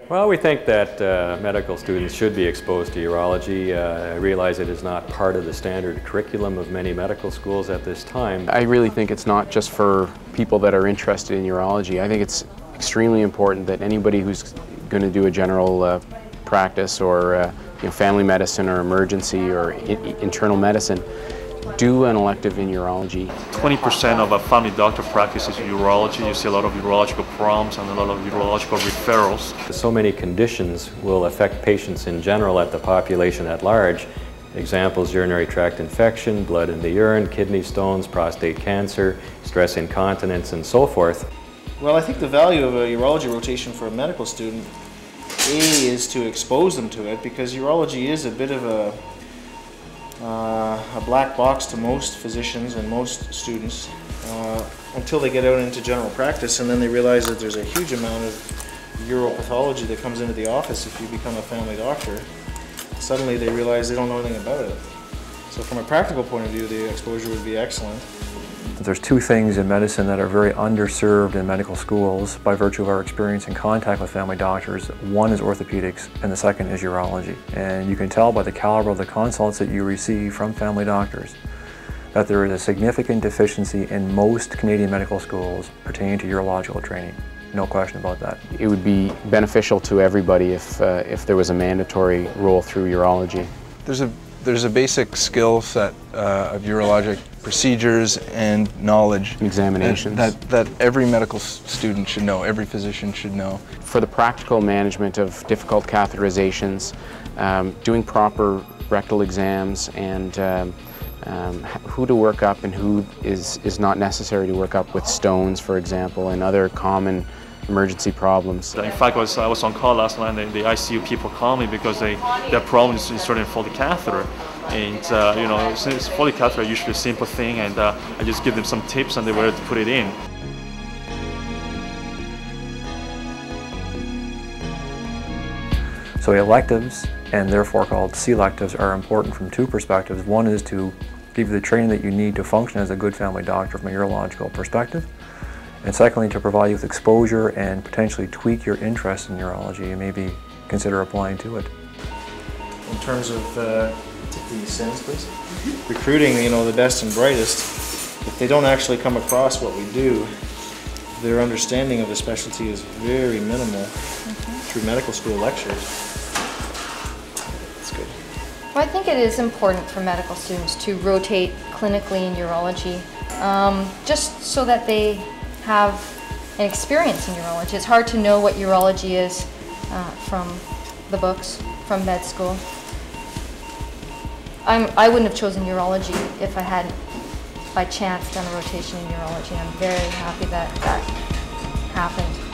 Well, we think that medical students should be exposed to urology. I realize it is not part of the standard curriculum of many medical schools at this time. I really think it's not just for people that are interested in urology. I think it's extremely important that anybody who's going to do a general practice or family medicine or emergency or internal medicine do an elective in urology. 20% of a family doctor practice is urology. You see a lot of urological problems and a lot of urological referrals. So many conditions will affect patients in general at the population at large. Examples: urinary tract infection, blood in the urine, kidney stones, prostate cancer, stress incontinence, and so forth. Well, I think the value of a urology rotation for a medical student, is to expose them to it, because urology is a bit of a black box to most physicians and most students until they get out into general practice, and then they realize that there's a huge amount of uropathology that comes into the office if you become a family doctor. Suddenly they realize they don't know anything about it. So from a practical point of view, the exposure would be excellent. There's two things in medicine that are very underserved in medical schools by virtue of our experience in contact with family doctors. One is orthopedics and the second is urology. And you can tell by the caliber of the consults that you receive from family doctors that there is a significant deficiency in most Canadian medical schools pertaining to urological training. No question about that. It would be beneficial to everybody if there was a mandatory role through urology. There's a basic skill set of urologic procedures and knowledge. Examinations. That every medical student should know, every physician should know. For the practical management of difficult catheterizations, doing proper rectal exams, and who to work up and who is not necessary to work up with stones, for example, and other common emergency problems. In fact, I was on call last night, and the ICU people called me because their problem is inserting a Foley catheter. And since Foley catheter is usually a simple thing, and I just give them some tips and they were able to put it in. So electives, and therefore called selectives, are important from two perspectives. One is to give you the training that you need to function as a good family doctor from a urological perspective. And secondly, to provide you with exposure and potentially tweak your interest in urology and maybe consider applying to it. In terms of, take these sins, please. Recruiting, the best and brightest, if they don't actually come across what we do, their understanding of the specialty is very minimal through medical school lectures. That's good. Well, I think it is important for medical students to rotate clinically in urology, just so that they have an experience in urology. It's hard to know what urology is from the books, from med school. I wouldn't have chosen urology if I hadn't, by chance, done a rotation in urology. I'm very happy that that happened.